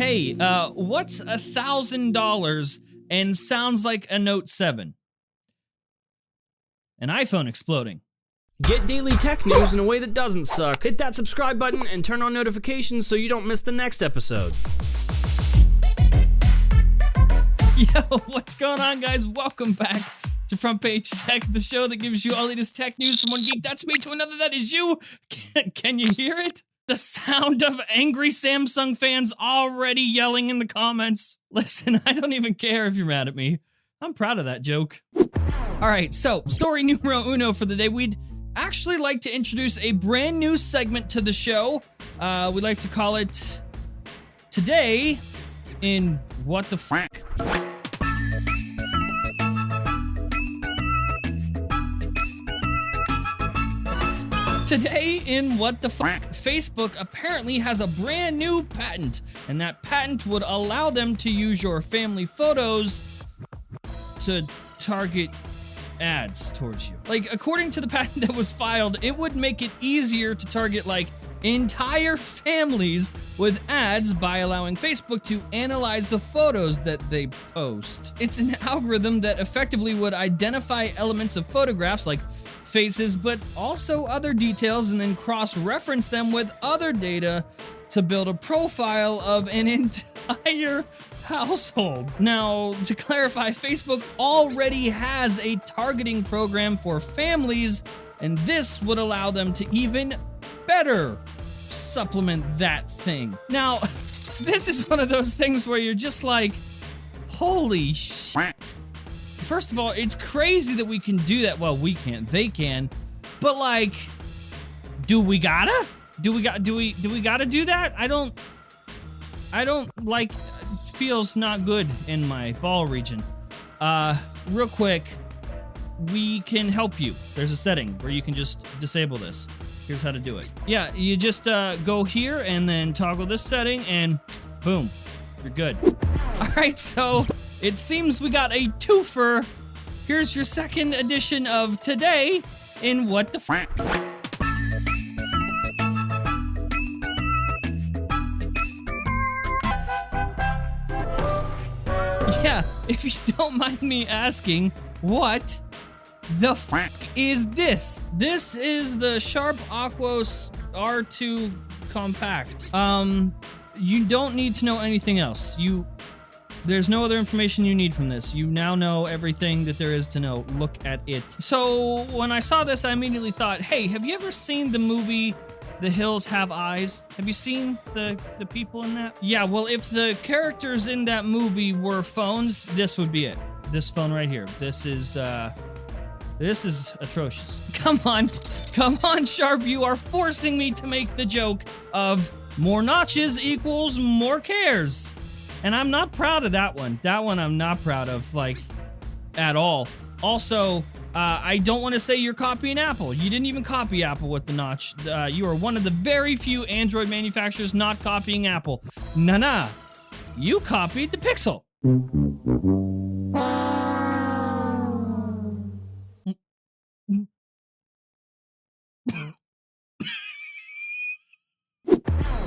Hey, what's $1,000 and sounds like a Note 7? An iPhone exploding. Get daily tech news in a way that doesn't suck. Hit that subscribe button and turn on notifications so you don't miss the next episode. Yo, what's going on, guys? Welcome back to Front Page Tech, the show that gives you all latest tech news from one geek. That's me to another. That is you. Can you hear it? The sound of angry Samsung fans already yelling in the comments. Listen, I don't even care if you're mad at me. I'm proud of that joke. All right, so story numero uno for the day. We'd actually like to introduce a brand new segment to the show. We like to call it Today in What the Frack. Today in What the Frack, Facebook apparently has a brand new patent, and that patent would allow them to use your family photos to target ads towards you. Like, according to the patent that was filed, it would make it easier to target, like, entire families with ads by allowing Facebook to analyze the photos that they post. It's an algorithm that effectively would identify elements of photographs, like faces, but also other details, and then cross-reference them with other data to build a profile of an entire household. Now, to clarify, Facebook already has a targeting program for families, and this would allow them to even better supplement that thing. Now, this is one of those things where you're just like, holy shit. First of all, it's crazy that we can do that. Well, we can't. They can. But like, do we gotta? Do we gotta do that? I don't like, it feels not good in my ball region. Real quick, we can help you. There's a setting where you can just disable this. Here's how to do it. Yeah, you just go here and then toggle this setting and boom, you're good. All right, so it seems we got a twofer. Here's your second edition of Today in What the Frack. Yeah, if you don't mind me asking, what the frack is this? This is the Sharp Aquos R2 Compact. You don't need to know anything else. There's no other information you need from this. You now know everything that there is to know. Look at it. So when I saw this, I immediately thought, hey, have you ever seen the movie The Hills Have Eyes? Have you seen the people in that? Yeah, well, if the characters in that movie were phones, this would be it. This phone right here. This is atrocious. Come on, Sharp, you are forcing me to make the joke of more notches equals more cares. And I'm not proud of that one. That one I'm not proud of, like, at all. Also, I don't want to say you're copying Apple. You didn't even copy Apple with the notch. You are one of the very few Android manufacturers not copying Apple. Nah. You copied the Pixel.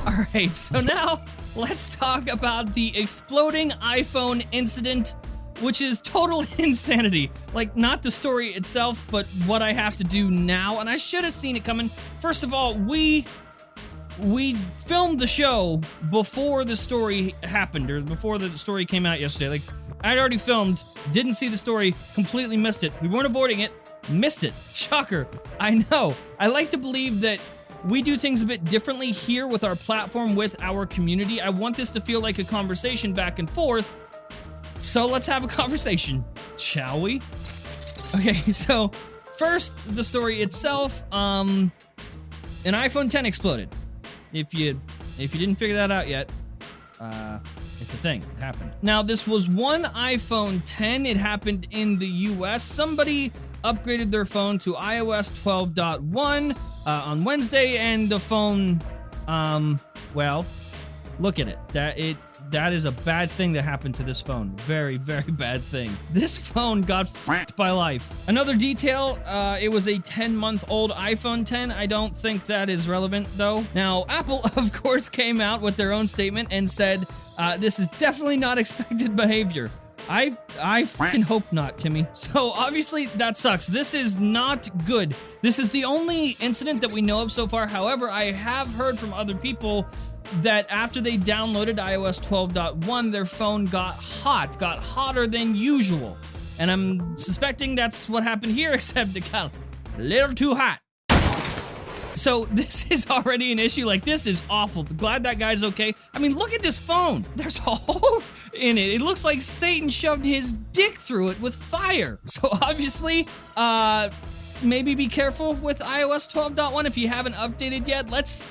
All right, so now let's talk about the exploding iPhone incident, which is total insanity. Like, not the story itself, but what I have to do now, and I should have seen it coming. First of all, we filmed the show before the story happened, or before the story came out yesterday. Like, I'd already filmed, didn't see the story, completely missed it. We weren't avoiding it, missed it. Shocker. I know. I like to believe that we do things a bit differently here with our platform, with our community. I want this to feel like a conversation back and forth. So let's have a conversation, shall we? Okay, so first, the story itself. An iPhone 10 exploded. If you didn't figure that out yet, it's a thing. It happened. Now, this was one iPhone 10. It happened in the US. Somebody upgraded their phone to iOS 12.1 on Wednesday, and the phone, well, look at it. that is a bad thing that happened to this phone. Very, very bad thing. This phone got f***ed by life. Another detail, it was a 10-month-old iPhone 10. I don't think that is relevant, though. Now, Apple, of course, came out with their own statement and said, this is definitely not expected behavior. I freaking hope not, Timmy. So obviously that sucks. This is not good. This is the only incident that we know of so far. However, I have heard from other people that after they downloaded iOS 12.1, their phone got hotter than usual. And I'm suspecting that's what happened here, except it got a little too hot. So this is already an issue. Like, this is awful. Glad that guy's okay. I mean, look at this phone. There's a hole in it. It looks like Satan shoved his dick through it with fire. So obviously, maybe be careful with iOS 12.1 if you haven't updated yet. Let's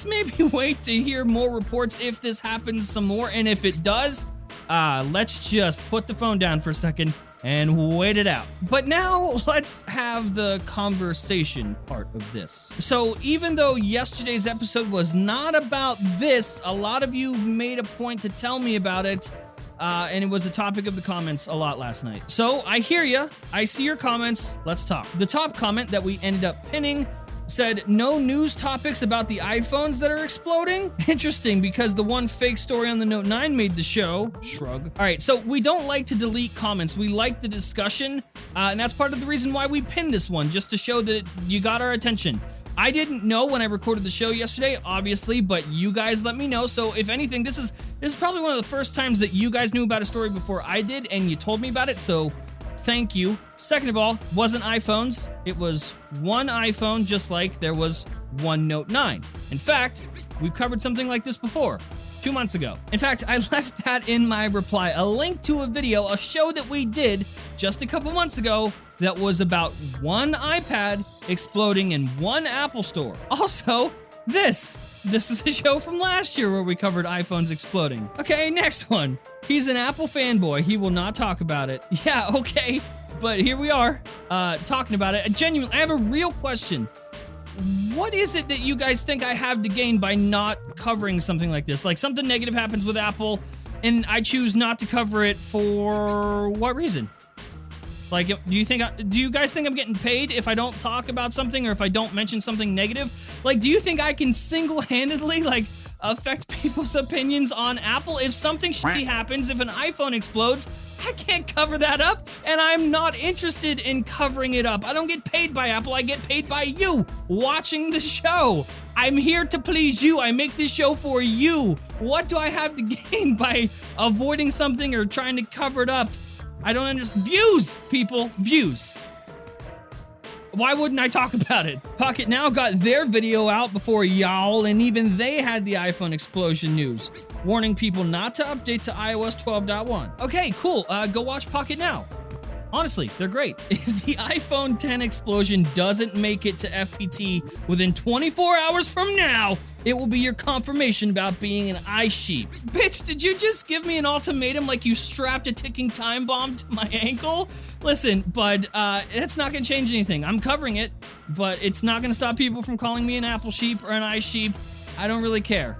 maybe wait to hear more reports if this happens some more. And if it does, let's just put the phone down for a second and wait it out. But now let's have the conversation part of this. So even though yesterday's episode was not about this, a lot of you made a point to tell me about it, and it was a topic of the comments a lot last night. So I hear ya. I see your comments. Let's talk. The top comment that we ended up pinning said, no news topics about the iPhones that are exploding? Interesting, because the one fake story on the Note 9 made the show. Shrug. All right, so we don't like to delete comments. We like the discussion, and that's part of the reason why we pinned this one, just to show that you got our attention. I didn't know when I recorded the show yesterday, obviously, but you guys let me know. So if anything, this is probably one of the first times that you guys knew about a story before I did, and you told me about it, so thank you. Second of all, wasn't iPhones. It was one iPhone, just like there was one Note 9. In fact, we've covered something like this before, 2 months ago. In fact, I left that in my reply, a link to a video, a show that we did just a couple months ago that was about one iPad exploding in one Apple store. Also, this is a show from last year where we covered iPhones exploding. Okay, next one. He's an Apple fanboy. He will not talk about it. Yeah, okay, but here we are, talking about it. Genuinely, I have a real question. What is it that you guys think I have to gain by not covering something like this? Like, something negative happens with Apple, and I choose not to cover it for what reason? Like, do you guys think I'm getting paid if I don't talk about something or if I don't mention something negative? Like, do you think I can single-handedly, like, affect people's opinions on Apple? If something shitty happens, if an iPhone explodes, I can't cover that up, and I'm not interested in covering it up. I don't get paid by Apple, I get paid by you watching the show. I'm here to please you. I make this show for you. What do I have to gain by avoiding something or trying to cover it up? I don't understand. Views, people, views. Why wouldn't I talk about it? Pocket Now got their video out before y'all, and even they had the iPhone explosion news, warning people not to update to iOS 12.1. Okay, cool. Go watch Pocket Now. Honestly, they're great. If the iPhone 10 explosion doesn't make it to FPT within 24 hours from now, it will be your confirmation about being an iSheep. Bitch, did you just give me an ultimatum like you strapped a ticking time bomb to my ankle? Listen, bud, it's not gonna change anything. I'm covering it, but it's not gonna stop people from calling me an Apple sheep or an iSheep. I don't really care.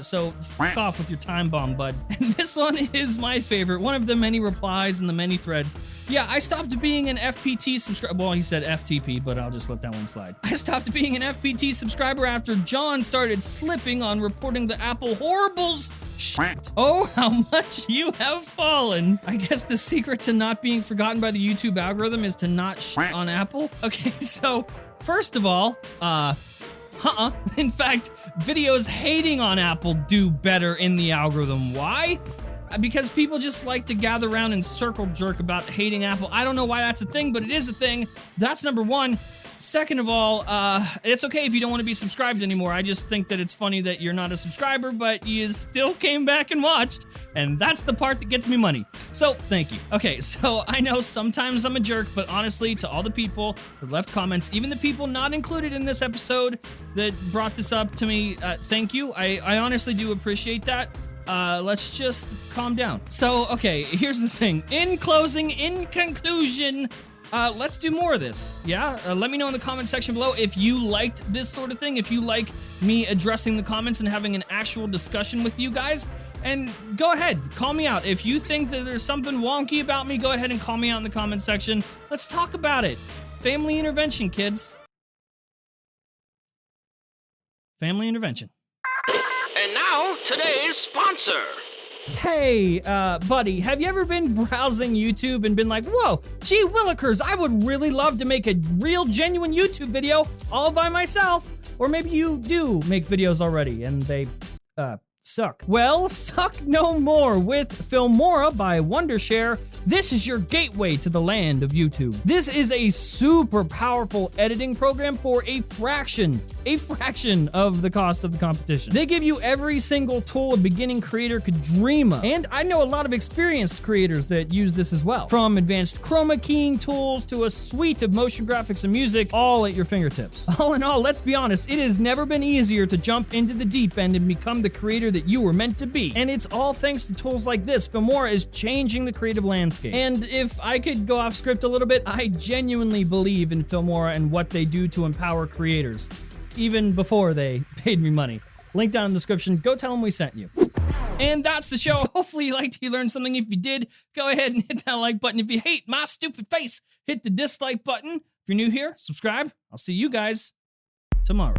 So fuck off with your time bomb, bud. And this one is my favorite, one of the many replies and the many threads. Yeah, I stopped being an FPT subscriber. Well, he said FTP, but I'll just let that one slide. I stopped being an FPT subscriber after John started slipping on reporting the Apple horribles. Shit. Oh, how much you have fallen. I guess the secret to not being forgotten by the YouTube algorithm is to not shit on Apple. Okay, so first of all, in fact, videos hating on Apple do better in the algorithm. Why? Because people just like to gather around and circle jerk about hating Apple. I don't know why that's a thing, but it is a thing. That's number one. Second of all, it's okay if you don't want to be subscribed anymore. I just think that it's funny that you're not a subscriber, but you still came back and watched, and that's the part that gets me money. So, thank you. Okay, so I know sometimes I'm a jerk, but honestly, to all the people that left comments, even the people not included in this episode that brought this up to me, thank you. I honestly do appreciate that. Let's just calm down. So, okay, here's the thing. In closing, in conclusion, let's do more of this, yeah? Let me know in the comment section below if you liked this sort of thing, if you like me addressing the comments and having an actual discussion with you guys. And go ahead, call me out. If you think that there's something wonky about me, go ahead and call me out in the comment section. Let's talk about it. Family intervention, kids. Family intervention. And now, today's sponsor. Hey, buddy, have you ever been browsing YouTube and been like, whoa, gee willikers, I would really love to make a real, genuine YouTube video all by myself? Or maybe you do make videos already and they, suck. Well, suck no more with Filmora by Wondershare. This is your gateway to the land of YouTube. This is a super powerful editing program for a fraction of the cost of the competition. They give you every single tool a beginning creator could dream of. And I know a lot of experienced creators that use this as well. From advanced chroma keying tools to a suite of motion graphics and music, all at your fingertips. All in all, let's be honest, it has never been easier to jump into the deep end and become the creator that you were meant to be. And it's all thanks to tools like this. Filmora is changing the creative landscape. And if I could go off script a little bit, I genuinely believe in Filmora and what they do to empower creators, even before they paid me money. Link down in the description. Go tell them we sent you. And that's the show. Hopefully you liked it, you learned something. If you did, go ahead and hit that like button. If you hate my stupid face, hit the dislike button. If you're new here, subscribe. I'll see you guys tomorrow.